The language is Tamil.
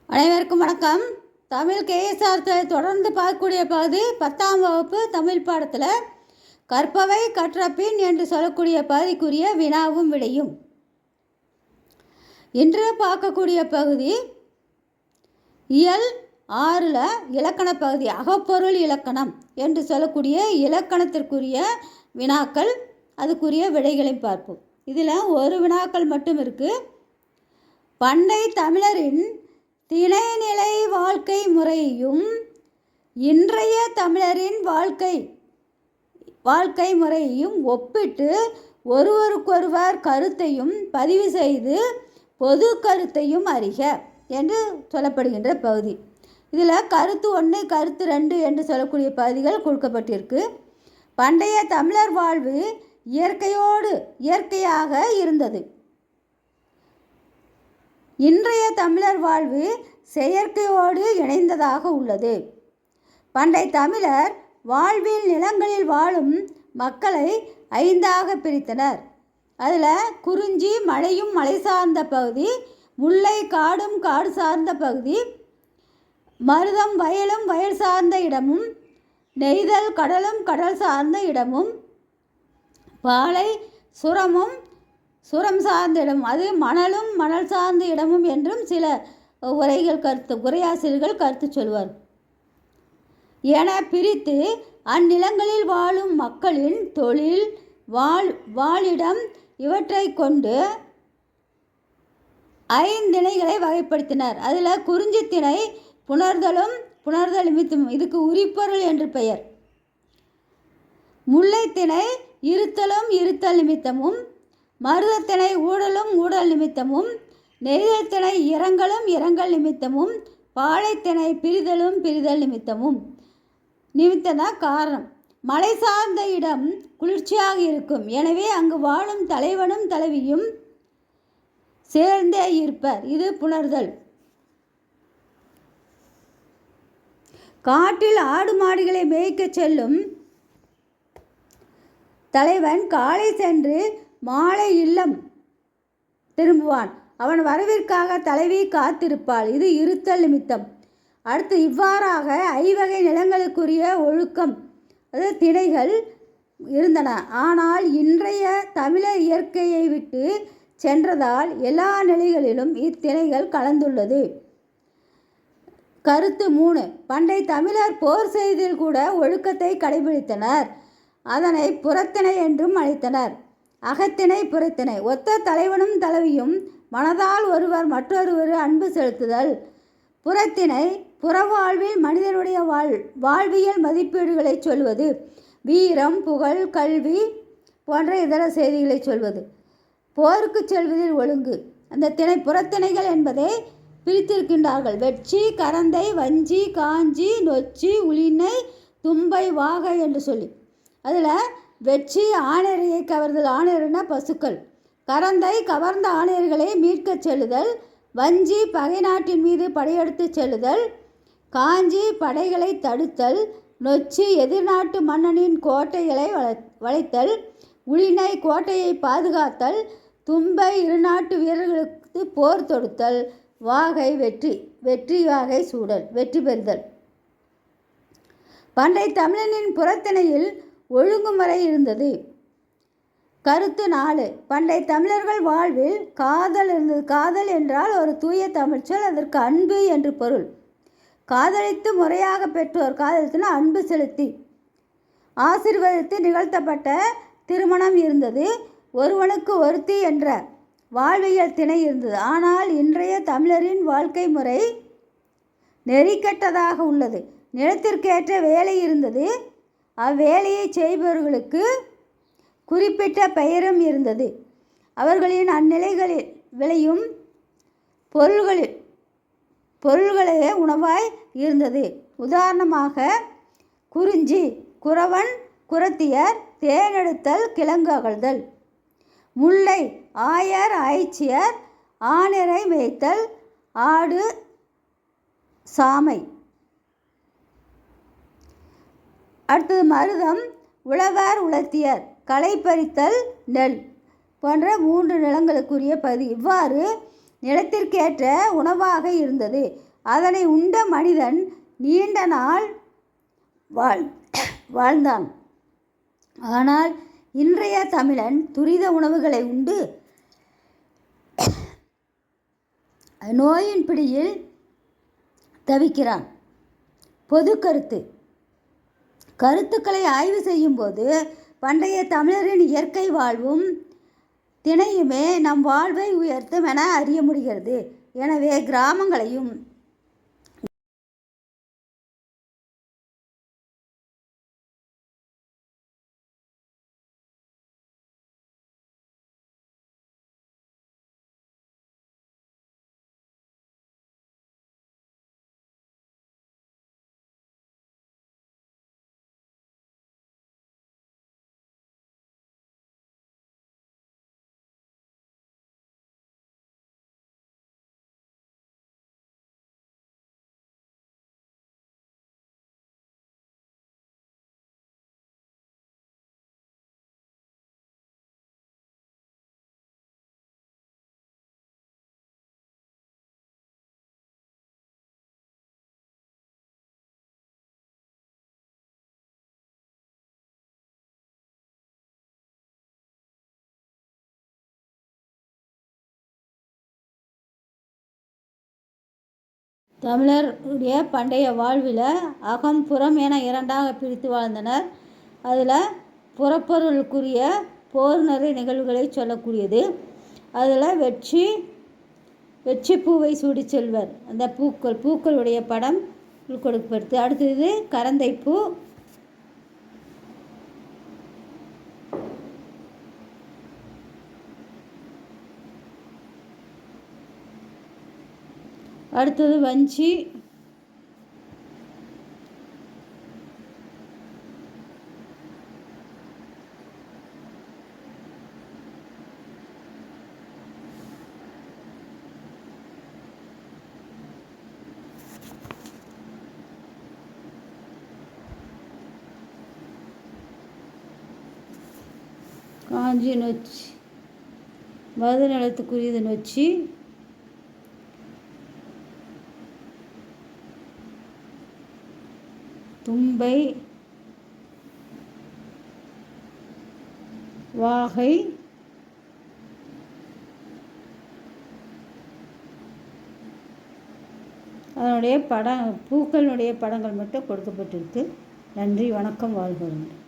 அனைவருக்கும் வணக்கம். தமிழ் கேஎஸ்ஆர் தொடர்ந்து பார்க்கக்கூடிய பகுதி 10ஆம் வகுப்பு தமிழ் பாடத்தில் கற்பவை கற்றபின் என்று சொல்லக்கூடிய பகுதிக்குரிய வினாவும் விடையும். இன்று பார்க்கக்கூடிய பகுதி இயல் 6 இலக்கண பகுதி, அகப்பொருள் இலக்கணம் என்று சொல்லக்கூடிய இலக்கணத்திற்குரிய வினாக்கள், அதுக்குரிய விடைகளை பார்ப்போம். இதில் ஒரு வினாக்கள் மட்டும் இருக்குது. பண்டை தமிழரின் திணைநிலை வாழ்க்கை முறையும் இன்றைய தமிழரின் வாழ்க்கை முறையையும் ஒப்பிட்டு ஒருவருக்கொருவர் கருத்தையும் பதிவு செய்து பொது கருத்தையும் அறிக என்று சொல்லப்படுகின்ற பகுதி. இதில் கருத்து 1, கருத்து 2 என்று சொல்லக்கூடிய பகுதிகள் கொடுக்கப்பட்டிருக்கு. பண்டைய தமிழர் வாழ்வு இயற்கையாக இருந்தது. இன்றைய தமிழர் வாழ்வு செயற்கையோடு இணைந்ததாக உள்ளது. பண்டை தமிழர் வாழ்வில் நிலங்களில் வாழும் மக்களை 5ஆக பிரித்தனர். அதில் குறிஞ்சி மலையும் மலை சார்ந்த பகுதி, முல்லை காடும் காடு சார்ந்த பகுதி, மருதம் வயலும் வயல் சார்ந்த இடமும், நெய்தல் கடலும் கடல் சார்ந்த இடமும், பாலை சுரம் சார்ந்த இடம், அது மணலும் மணல் சார்ந்த இடமும் என்றும் சில உரையாசிரியர்கள் கருத்து சொல்வார் என பிரித்து அந்நிலங்களில் வாழும் மக்களின் தொழில், வாழிடம் இவற்றை கொண்டு 5 திணைகளை வகைப்படுத்தினர். அதில் குறிஞ்சி திணை புணர்தல் நிமித்தம், இதுக்கு உரிப்பொருள் என்று பெயர். முல்லை திணை இருத்தல் நிமித்தமும், மருதத்திணை ஊடல் நிமித்தமும், நெய்தல் திணை இரங்கல் நிமித்தமும், பாலைத்திணை பிரிதல் நிமித்தமும். நிமித்தம்தான் காரணம். மலை சார்ந்த இடம் குளிர்ச்சியாக இருக்கும், எனவே அங்கு வாழும் தலைவனும் தலைவியும் சேர்ந்தே இருப்பர், இது புணர்தல். காட்டில் ஆடு மாடுகளை மேய்க்க செல்லும் தலைவன் காலை சென்று மாலை இல்லம் திரும்புவான், அவன் வரவிற்காக தலைவி காத்திருப்பாள், இது இருத்தல் நிமித்தம். அடுத்து இவ்வாறாக 5 வகை நிலங்களுக்குரிய ஒழுக்கம், அது திணைகள் இருந்தன. ஆனால் இன்றைய தமிழர் இயற்கையை விட்டு சென்றதால் எல்லா நிலைகளிலும் இத்திணைகள் கலந்துள்ளது. கருத்து 3, பண்டை தமிழர் போர் செய்தில் கூட ஒழுக்கத்தை கடைபிடித்தனர், அதனை புறத்திணை என்றும் அழைத்தனர். அகத்திணை புறத்திணை, ஒத்த தலைவனும் தலைவியும் மனதால் ஒருவர் மற்றொருவர் அன்பு செலுத்துதல். புறத்திணை புறவாழ்வில் மனிதனுடைய வாழ்வியல் மதிப்பீடுகளை சொல்வது, வீரம், புகழ், கல்வி போன்ற இதர செய்திகளை சொல்வது. போருக்கு செல்வதில் ஒழுங்கு, அந்த திணை புறத்திணைகள் என்பதை பிரித்திருக்கின்றார்கள். வெட்சி, கரந்தை, வஞ்சி, காஞ்சி, நொச்சி, உளினை, தும்பை, வாகை என்று சொல்லி. அதில் வெட்சி ஆணையரையை கவர்தல், ஆணையர்னா பசுக்கள். கரந்தை கவர்ந்த ஆணையர்களை மீட்க செல்லுதல். வஞ்சி பகை நாட்டின் மீது படையெடுத்து செல்லுதல். காஞ்சி படைகளை தடுத்தல். நொச்சி எதிர்நாட்டு மன்னனின் கோட்டைகளை வளைத்தல். உளினை கோட்டையை பாதுகாத்தல். தும்பை இருநாட்டு வீரர்களுக்கு போர் தொடுத்தல். வாகை வெற்றி வாகை சூடல், வெற்றி பெறுதல். பண்டை தமிழனின் புறத்திணையில் ஒழுங்குமுறை இருந்தது. கருத்து 4, பண்டை தமிழர்கள் வாழ்வில் காதல் இருந்தது. காதல் என்றால் ஒரு தூய தமிழ்ச்சொல், அதற்கு அன்பு என்று பொருள். காதலித்து முறையாக பெற்றோர், காதலித்துனா அன்பு செலுத்தி ஆசீர்வதித்து நிகழ்த்தப்பட்ட திருமணம் இருந்தது. ஒருவனுக்கு ஒருத்தி என்ற வாழ்வியல் திணை இருந்தது. ஆனால் இன்றைய தமிழரின் வாழ்க்கை முறை நெறிக்கட்டதாக உள்ளது. நிலத்திற்கேற்ற வேலை இருந்தது, அவ்வேலையை செய்பவர்களுக்கு குறிப்பிட்ட பெயரும் இருந்தது. அவர்களின் அந்நிலைகளில் விளையும் பொருள்களே உணவாய் இருந்தது. உதாரணமாக குறிஞ்சி குறவன் குறத்தியர், தேனெடுத்தல் கிழங்கு அகழ்தல். முல்லை ஆயர் ஆய்ச்சியர், ஆணிரை மேய்த்தல், ஆடு சாமை. அடுத்தது மருதம் உழவர் உலர்த்தியர், களை பறித்தல், நெல் போன்ற 3 நிலங்களுக்குரிய பகுதி. இவ்வாறு நிலத்திற்கேற்ற உணவாக இருந்தது. அதனை உண்ட மனிதன் நீண்ட நாள் வாழ்ந்தான். ஆனால் இன்றைய தமிழன் துரித உணவுகளை உண்டு நோயின் பிடியில் தவிக்கிறான். பொது கருத்துக்களை ஆய்வு செய்யும்போது பண்டைய தமிழரின் இயற்கை வாழ்வும் திணையுமே நம் வாழ்வை உயர்த்தும் என அறிய முடிகிறது. எனவே கிராமங்களையும் தமிழருடைய பண்டைய வாழ்வில் அகம் புறம் என இரண்டாக பிரித்து வாழ்ந்தனர். அதில் புறப்பொருளுக்குரிய போர் நிறை நிகழ்வுகளை சொல்லக்கூடியது. அதில் வெற்றி பூவை சூடி செல்வர் அந்த பூக்களுடைய படம் கொடுக்கப்படுது. அடுத்தது கரந்தைப்பூ, அடுத்தது வஞ்சி, காஞ்சி நொச்சி, மருத நிலத்துக்குரியது நொச்சி, தும்பை, வாகை, அதனுடைய பூக்களுடைய படங்கள் மட்டும் கொடுக்கப்பட்டிருக்கு. நன்றி, வணக்கம், வாழ்க வளமுடன்.